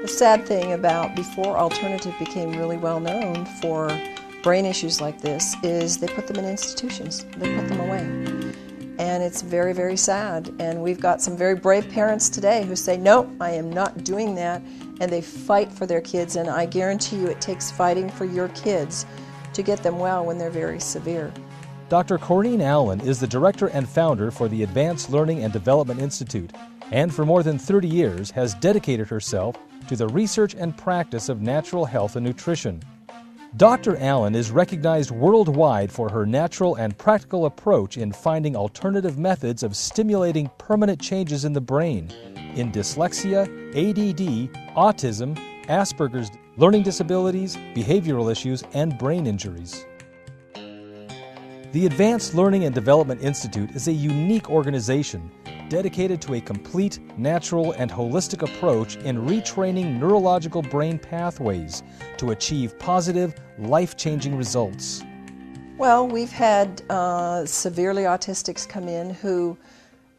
The sad thing about before alternative became really well known for brain issues like this is they put them in institutions. They put them away. And it's very, very sad. And we've got some very brave parents today who say, no, I am not doing that. And they fight for their kids. And I guarantee you it takes fighting for your kids to get them well when they're very severe. Dr. Corinne Allen is the director and founder for the Advanced Learning and Development Institute, and for more than 30 years has dedicated herself to the research and practice of natural health and nutrition. Dr. Allen is recognized worldwide for her natural and practical approach in finding alternative methods of stimulating permanent changes in the brain in dyslexia, ADD, autism, Asperger's, learning disabilities, behavioral issues, and brain injuries. The Advanced Learning and Development Institute is a unique organization dedicated to a complete, natural, and holistic approach in retraining neurological brain pathways to achieve positive, life-changing results. Well, we've had severely autistics come in who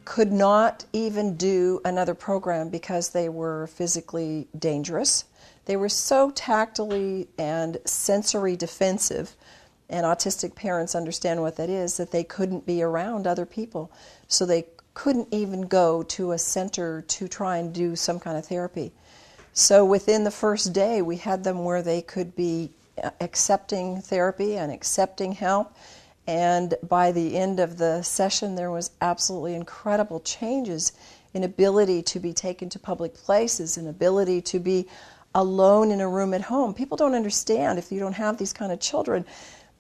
could not even do another program because they were physically dangerous. They were so tactily and sensory defensive, and autistic parents understand what that is, that they couldn't be around other people. So they couldn't even go to a center to try and do some kind of therapy. So within the first day, we had them where they could be accepting therapy and accepting help. And by the end of the session, there was absolutely incredible changes in ability to be taken to public places, and ability to be alone in a room at home. People don't understand, if you don't have these kind of children,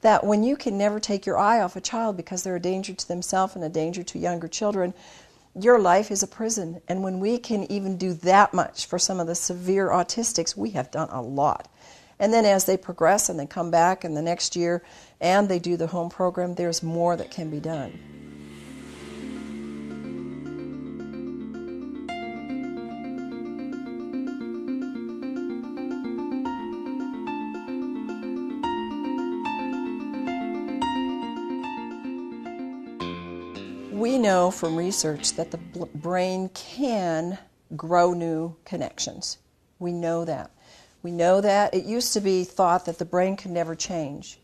that when you can never take your eye off a child because they're a danger to themselves and a danger to younger children, your life is a prison. And when we can even do that much for some of the severe autistics, we have done a lot. And then as they progress and they come back in the next year and they do the home program, there's more that can be done. We know from research that the brain can grow new connections. We know that. We know that. It used to be thought that the brain can never change.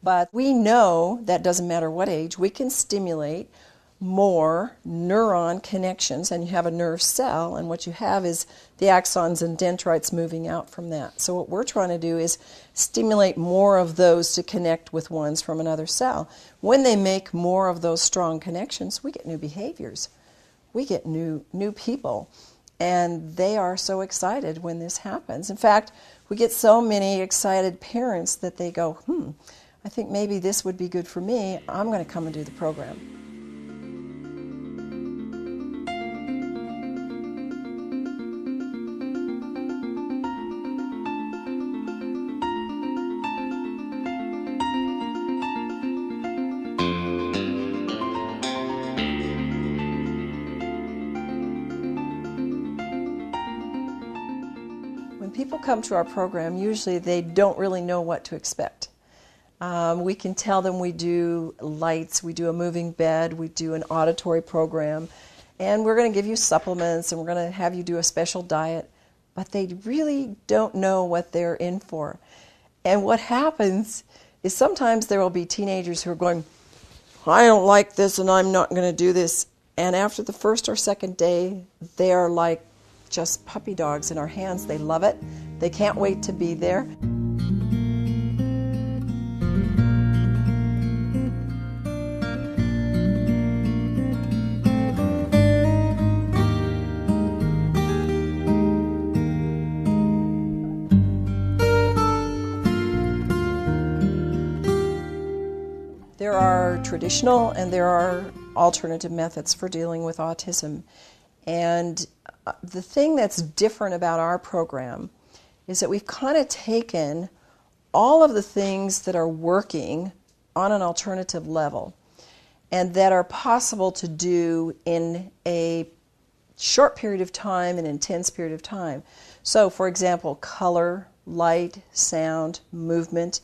But we know that doesn't matter what age, we can stimulate more neuron connections, and you have a nerve cell, and what you have is the axons and dendrites moving out from that. So what we're trying to do is stimulate more of those to connect with ones from another cell. When they make more of those strong connections, we get new behaviors. We get new people, and they are so excited when this happens. In fact, we get so many excited parents that they go, I think maybe this would be good for me. I'm going to come and do the program. When people come to our program, usually they don't really know what to expect. We can tell them we do lights, we do a moving bed, we do an auditory program, and we're going to give you supplements, and we're going to have you do a special diet, but they really don't know what they're in for. And what happens is sometimes there will be teenagers who are going, I don't like this and I'm not going to do this. And after the first or second day, they are like just puppy dogs in our hands. They love it. They can't wait to be there. There are traditional and there are alternative methods for dealing with autism. And the thing that's different about our program is that we've kind of taken all of the things that are working on an alternative level and that are possible to do in a short period of time, an intense period of time. So, for example, color, light, sound, movement.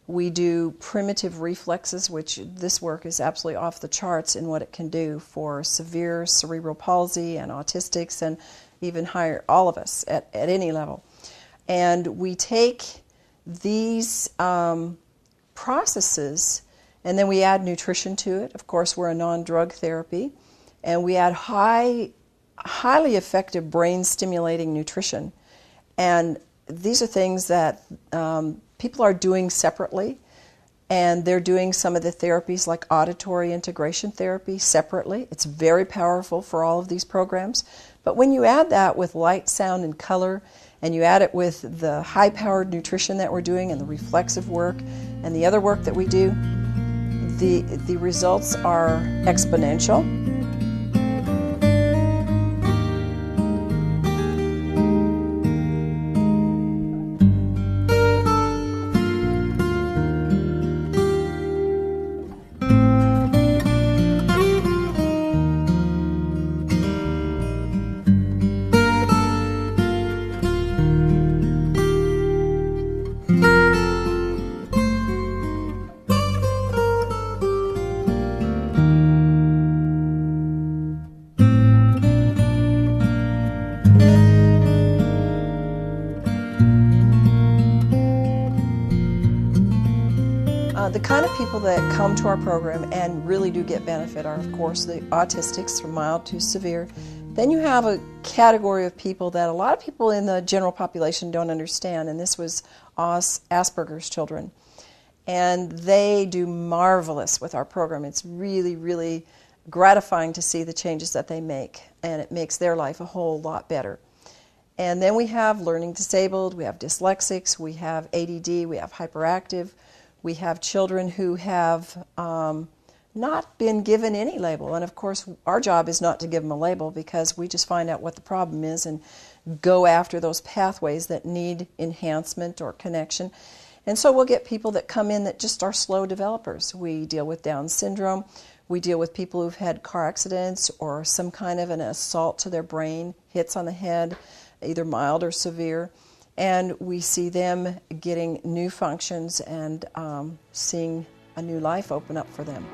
We do primitive reflexes, which this work is absolutely off the charts in what it can do for severe cerebral palsy and autistics and even higher, all of us at any level. And we take these processes and then we add nutrition to it. Of course, we're a non-drug therapy. And we add highly effective brain-stimulating nutrition. And these are things that people are doing separately. And they're doing some of the therapies like auditory integration therapy separately. It's very powerful for all of these programs. But when you add that with light, sound, and color, and you add it with the high-powered nutrition that we're doing and the reflexive work and the other work that we do, the results are exponential. The kind of people that come to our program and really do get benefit are, of course, the autistics from mild to severe. Then you have a category of people that a lot of people in the general population don't understand, and this was Asperger's children. And they do marvelous with our program. It's really, really gratifying to see the changes that they make, and it makes their life a whole lot better. And then we have learning disabled, we have dyslexics, we have ADD, we have hyperactive. We have children who have not been given any label. And of course, our job is not to give them a label because we just find out what the problem is and go after those pathways that need enhancement or connection. And so we'll get people that come in that just are slow developers. We deal with Down syndrome. We deal with people who've had car accidents or some kind of an assault to their brain, hits on the head, either mild or severe. And we see them getting new functions and seeing a new life open up for them.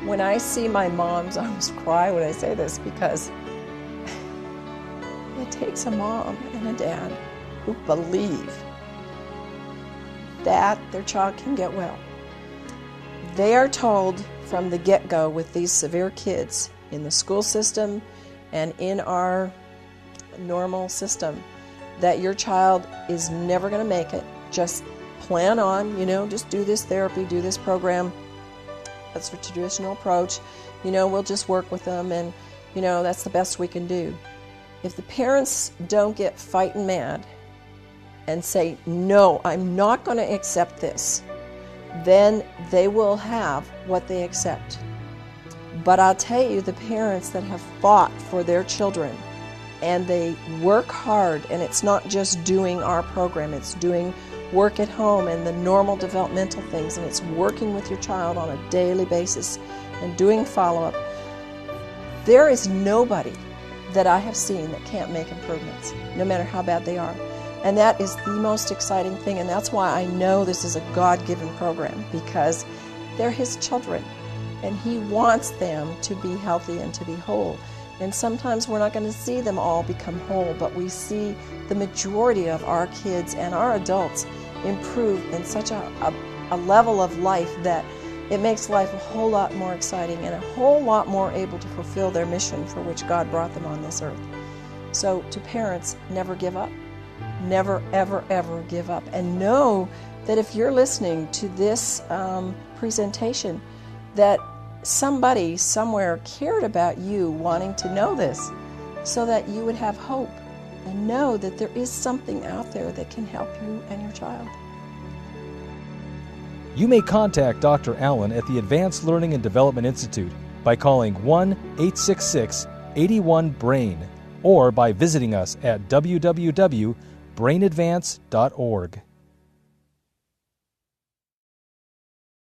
When I see my moms, I almost cry when I say this because it takes a mom and a dad who believe that their child can get well. They are told from the get-go with these severe kids in the school system and in our normal system that your child is never going to make it. Just plan on, just do this therapy, do this program. That's the traditional approach. We'll just work with them and, that's the best we can do. If the parents don't get fighting mad and say, no, I'm not going to accept this, then they will have what they accept. But I'll tell you, the parents that have fought for their children and they work hard, and it's not just doing our program, it's doing work at home and the normal developmental things, and it's working with your child on a daily basis and doing follow-up. There is nobody that I have seen that can't make improvements, no matter how bad they are. And that is the most exciting thing, and that's why I know this is a God-given program, because they're His children, and He wants them to be healthy and to be whole. And sometimes we're not going to see them all become whole, but we see the majority of our kids and our adults improve in such a level of life that it makes life a whole lot more exciting and a whole lot more able to fulfill their mission for which God brought them on this earth. So to parents, never give up. Never, ever, ever give up. And know that if you're listening to this presentation, that somebody somewhere cared about you wanting to know this so that you would have hope and know that there is something out there that can help you and your child. You may contact Dr. Allen at the Advanced Learning and Development Institute by calling 1-866-81-BRAIN or by visiting us at www.brainadvance.org.